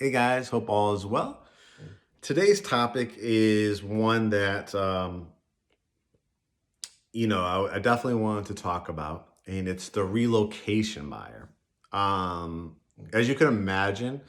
Hey guys, hope all is well. Today's topic is one that I definitely wanted to talk about, and it's the relocation buyer. Um, as you can imagine,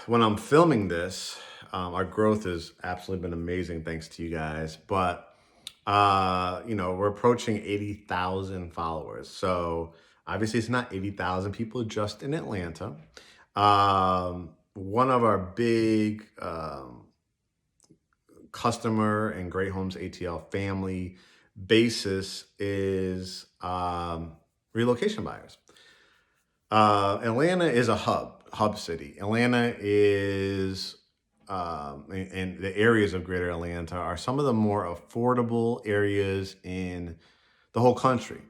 when I'm filming this, our growth has absolutely been amazing thanks to you guys. But we're approaching 80,000 followers. So obviously, it's not 80,000 people just in Atlanta. One of our big customer and Great Homes ATL family basis is relocation buyers. Atlanta is a hub city. Atlanta is, and the areas of greater Atlanta are some of the more affordable areas in the whole country.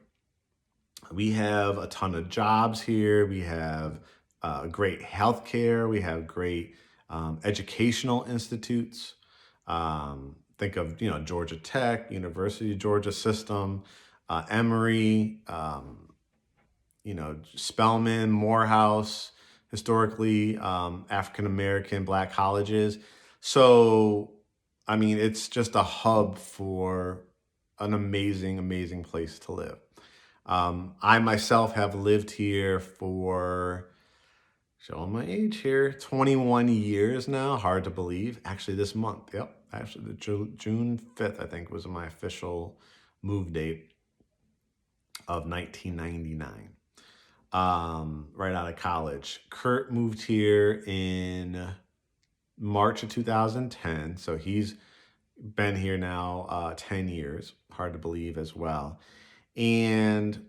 We have a ton of jobs here. We have great healthcare. We have great educational institutes. Think of Georgia Tech, University of Georgia system, Emory, Spelman, Morehouse, historically African American Black colleges. So, I mean, it's just a hub for an amazing, amazing place to live. I myself have lived here for, showing my age here, 21 years now. Hard to believe. Actually, this month. Yep. Actually, June 5th, I think, was my official move date of 1999. Right out of college. Kurt moved here in March of 2010. So he's been here now 10 years. Hard to believe as well. And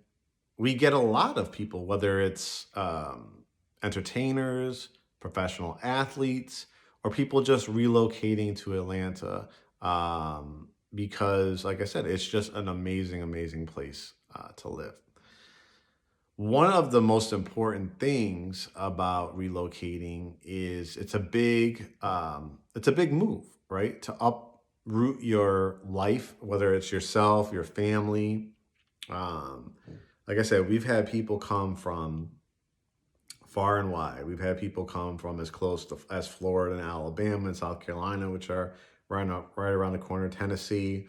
we get a lot of people, whether it's entertainers, professional athletes, or people just relocating to Atlanta because, like I said, it's just an amazing, amazing place to live. One of the most important things about relocating is it's a big move, right? To uproot your life, whether it's yourself, your family. Um, like I said, we've had people come from far and wide. We've had people come from as close to as Florida and Alabama and South Carolina, which are right around the corner, Tennessee.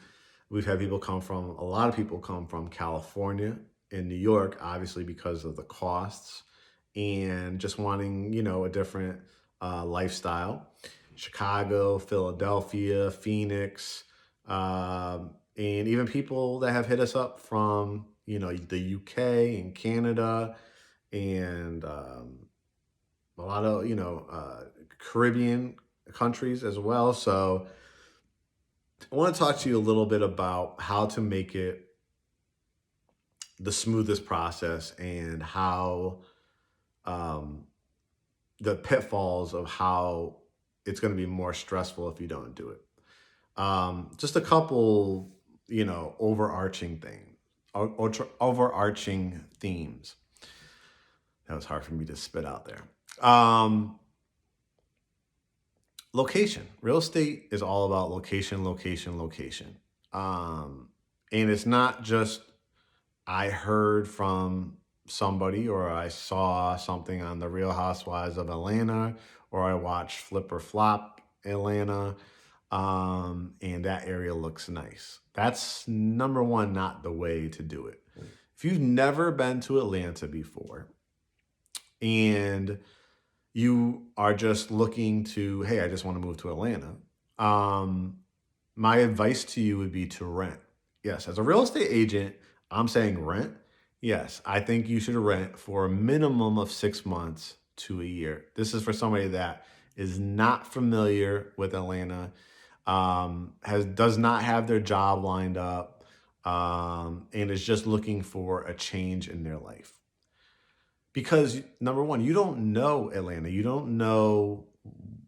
We've had people come from, a lot of people come from California and New York, obviously because of the costs and just wanting, a different lifestyle. Chicago, Philadelphia, Phoenix, and even people that have hit us up from, the UK and Canada and a lot of Caribbean countries as well. So I want to talk to you a little bit about how to make it the smoothest process and how um, the pitfalls of how it's going to be more stressful if you don't do it. Just a couple, overarching things, overarching themes. That was hard for me to spit out there. Location. Real estate is all about location, location, location. Um, and it's not just I heard from somebody or I saw something on the Real Housewives of Atlanta or I watched Flip or Flop Atlanta, and that area looks nice. That's number one, not the way to do it. If you've never been to Atlanta before and you are just looking to, hey, I just want to move to Atlanta, um, my advice to you would be to rent. Yes, as a real estate agent, I'm saying rent. Yes, I think you should rent for a minimum of 6 months to a year. This is for somebody that is not familiar with Atlanta, has does not have their job lined up, and is just looking for a change in their life. Because number one, you don't know Atlanta. You don't know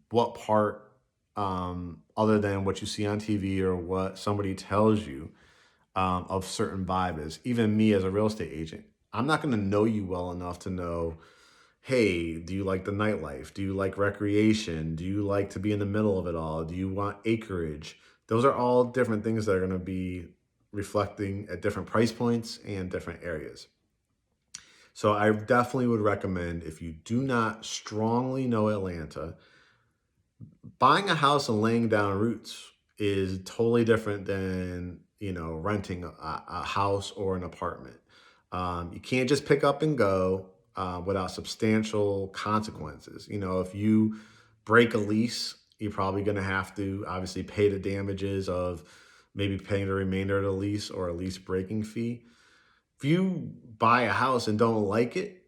what part, other than what you see on TV or what somebody tells you, of certain vibe is. Even me as a real estate agent, I'm not going to know you well enough to know, hey, do you like the nightlife? Do you like recreation? Do you like to be in the middle of it all? Do you want acreage? Those are all different things that are going to be reflecting at different price points and different areas. So I definitely would recommend, if you do not strongly know Atlanta, buying a house and laying down roots is totally different than, renting a house or an apartment. You can't just pick up and go without substantial consequences. If you break a lease, you're probably going to have to obviously pay the damages of maybe paying the remainder of the lease or a lease breaking fee. If you buy a house and don't like it,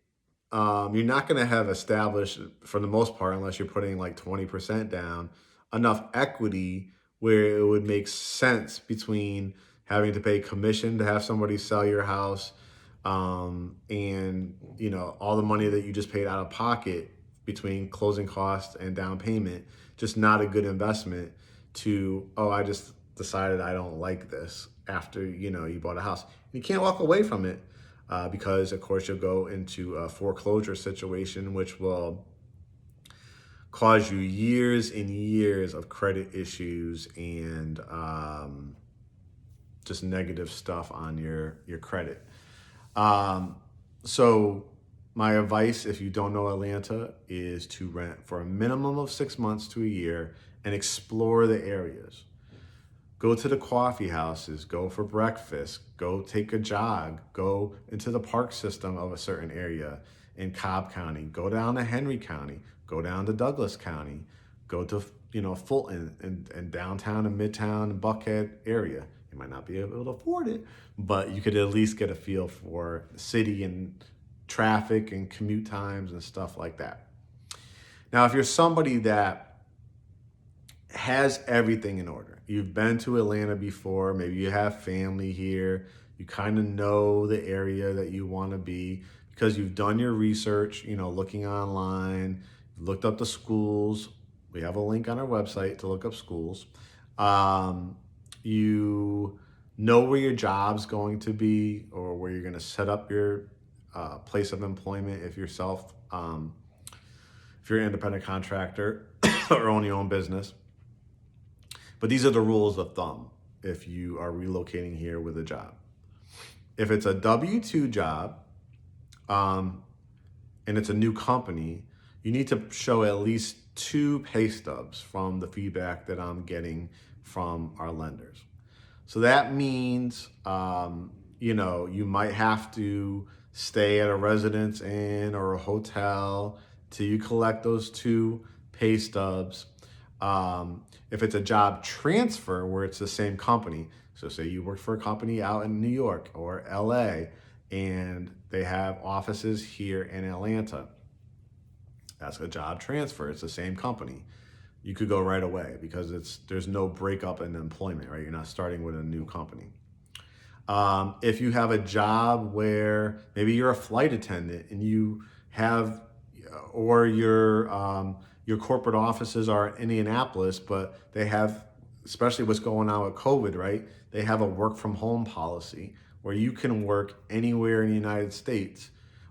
you're not going to have established, for the most part, unless you're putting like 20% down, enough equity where it would make sense between having to pay commission to have somebody sell your house, and all the money that you just paid out of pocket between closing costs and down payment. Just not a good investment to, oh, I just decided I don't like this after you bought a house. You can't walk away from it, because of course you'll go into a foreclosure situation, which will cause you years and years of credit issues and just negative stuff on your credit. So my advice, if you don't know Atlanta, is to rent for a minimum of 6 months to a year and explore the areas. Go to the coffee houses, go for breakfast, go take a jog, go into the park system of a certain area in Cobb County, go down to Henry County, go down to Douglas County, go to Fulton and downtown and midtown and Buckhead area. You might not be able to afford it, but you could at least get a feel for the city and traffic and commute times and stuff like that. Now, if you're somebody that has everything in order, you've been to Atlanta before, maybe you have family here, you kind of know the area that you want to be because you've done your research, looking online, looked up the schools. We have a link on our website to look up schools. You know where your job's going to be or where you're going to set up your place of employment if you're if you're an independent contractor or own your own business. But these are the rules of thumb if you are relocating here with a job. If it's a W-2 job, and it's a new company, you need to show at least 2 pay stubs from the feedback that I'm getting from our lenders. So that means, you might have to stay at a residence inn or a hotel till you collect those 2 pay stubs. If it's a job transfer where it's the same company, so say you work for a company out in New York or LA and they have offices here in Atlanta, that's a job transfer. It's the same company. You could go right away because there's no breakup in employment, right? You're not starting with a new company. If you have a job where maybe you're a flight attendant and you have, or your corporate offices are in Indianapolis, but they have, especially what's going on with COVID, right? They have a work from home policy where you can work anywhere in the United States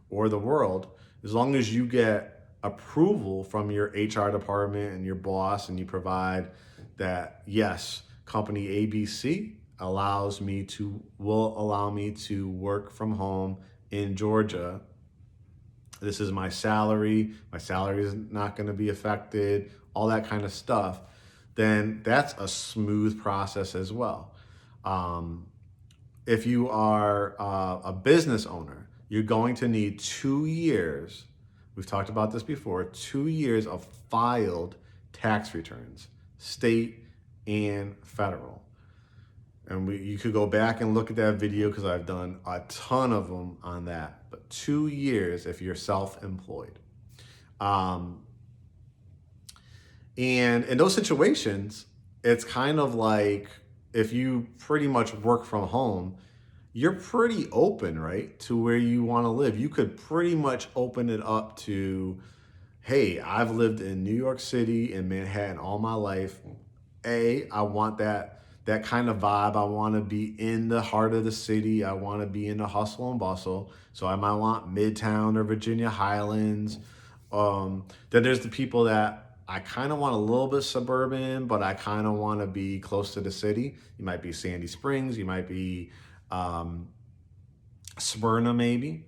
or the world, as long as you get approval from your HR department and your boss and you provide that, yes, company ABC will allow me to work from home in Georgia. This is my salary is not going to be affected, all that kind of stuff, then that's a smooth process as well. If you are a business owner, you're going to need 2 years, we've talked about this before, 2 years of filed tax returns, state and federal. And you could go back and look at that video because I've done a ton of them on that. But 2 years if you're self-employed. And in those situations, it's kind of like if you pretty much work from home, you're pretty open, right, to where you want to live. You could pretty much open it up to, hey, I've lived in New York City and Manhattan all my life. I want that kind of vibe. I want to be in the heart of the city. I want to be in the hustle and bustle. So I might want Midtown or Virginia Highlands. Then there's the people that I kind of want a little bit suburban, but I kind of want to be close to the city. You might be Sandy Springs. You might be Smyrna maybe.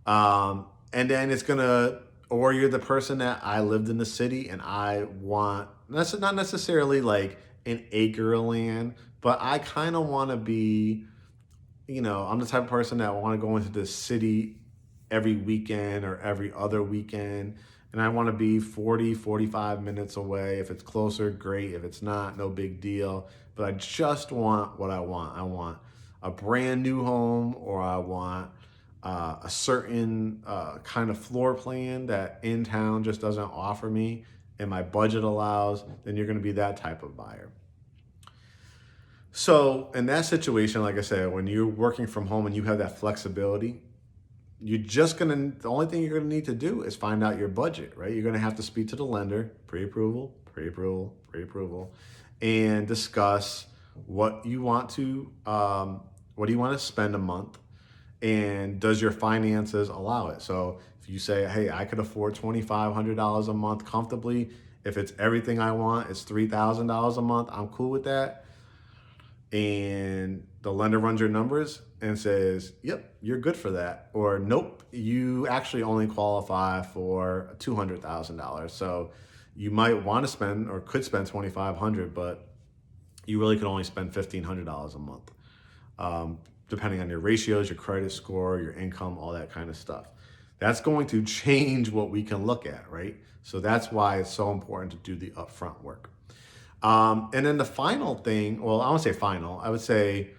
And then it's gonna, or you're the person that I lived in the city and I want, that's not necessarily like an acre of land, but I kind of want to be, I'm the type of person that want to go into the city every weekend or every other weekend. And I want to be 40, 45 minutes away. If it's closer, great. If it's not, no big deal. But I just want what I want. I want a brand new home, or I want a certain kind of floor plan that in town just doesn't offer me and my budget allows, then you're going to be that type of buyer. So in that situation, like I said, when you're working from home and you have that flexibility, the only thing you're gonna need to do is find out your budget, right? You're gonna have to speak to the lender, pre-approval, pre-approval, pre-approval, and discuss what you want to, what do you want to spend a month, and does your finances allow it? So if you say, hey, I could afford $2,500 a month comfortably, if it's everything I want, it's $3,000 a month, I'm cool with that, and the lender runs your numbers and says, yep, you're good for that. Or nope, you actually only qualify for $200,000. So you might want to spend or could spend $2,500, but you really could only spend $1,500 a month, depending on your ratios, your credit score, your income, all that kind of stuff. That's going to change what we can look at, right? So that's why it's so important to do the upfront work. And then the final thing, well, I won't say final, I would say,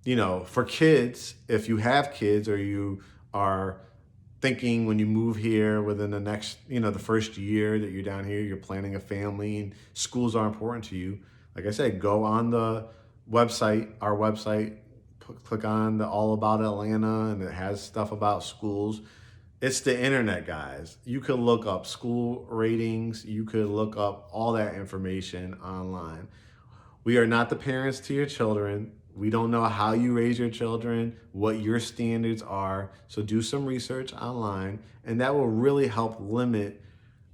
for kids, if you have kids or you are thinking when you move here within the next, the first year that you're down here, you're planning a family and schools are important to you. Like I said, go on the website, our website, click on the All About Atlanta, and it has stuff about schools. It's the internet, guys. You could look up school ratings. You could look up all that information online. We are not the parents to your children. We don't know how you raise your children, what your standards are. So do some research online, and that will really help limit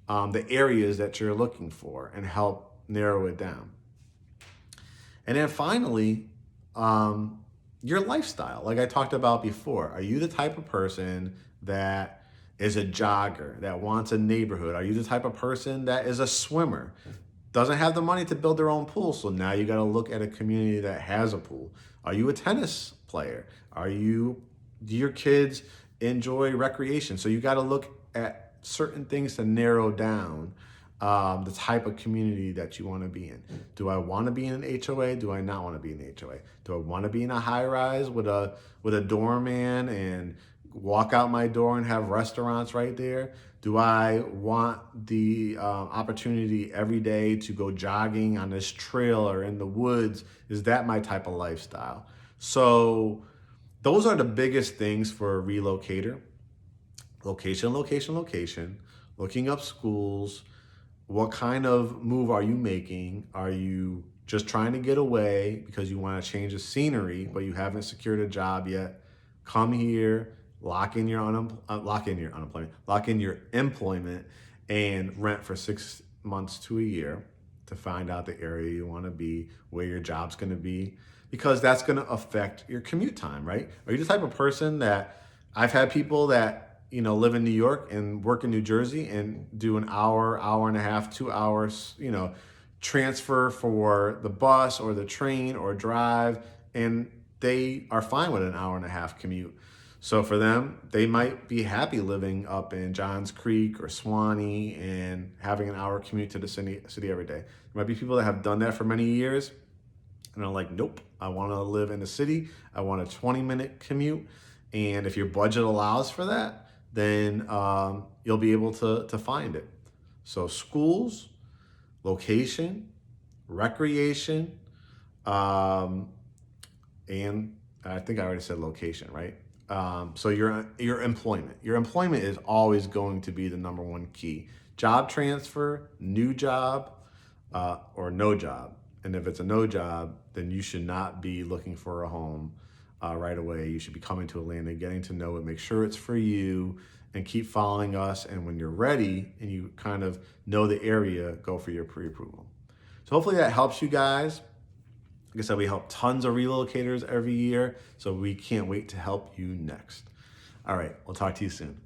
the areas that you're looking for and help narrow it down. And then finally, your lifestyle. Like I talked about before, are you the type of person that is a jogger, that wants a neighborhood? Are you the type of person that is a swimmer, doesn't have the money to build their own pool, so now you got to look at a community that has a pool? Are you a tennis player? Do your kids enjoy recreation? So you got to look at certain things to narrow down the type of community that you want to be in. Do I want to be in an HOA? Do I not want to be in an HOA? Do I want to be in a high rise with a doorman and walk out my door and have restaurants right there? Do I want the opportunity every day to go jogging on this trail or in the woods? Is that my type of lifestyle? So those are the biggest things for a relocator. Location, location, location, looking up schools. What kind of move are you making? Are you just trying to get away because you want to change the scenery, but you haven't secured a job yet? Come here, lock in your employment, and rent for 6 months to a year to find out the area you want to be, where your job's going to be, because that's going to affect your commute time, right? Are you the type of person that, I've had people that live in New York and work in New Jersey and do an hour, hour and a half, 2 hours, transfer for the bus or the train or drive, and they are fine with an hour and a half commute. So for them, they might be happy living up in Johns Creek or Swanee and having an hour commute to the city every day. There might be people that have done that for many years and are like, nope, I want to live in the city. I want a 20-minute commute. And if your budget allows for that, then you'll be able to find it. So schools, location, recreation, and I think I already said location, right? So your employment. Your employment is always going to be the number one key. Job transfer, new job, or no job. And if it's a no job, then you should not be looking for a home right away. You should be coming to Atlanta, getting to know it, make sure it's for you, and keep following us. And when you're ready and you kind of know the area, go for your pre-approval. So hopefully that helps you guys. Like I said, we help tons of relocators every year, so we can't wait to help you next. All right. We'll talk to you soon.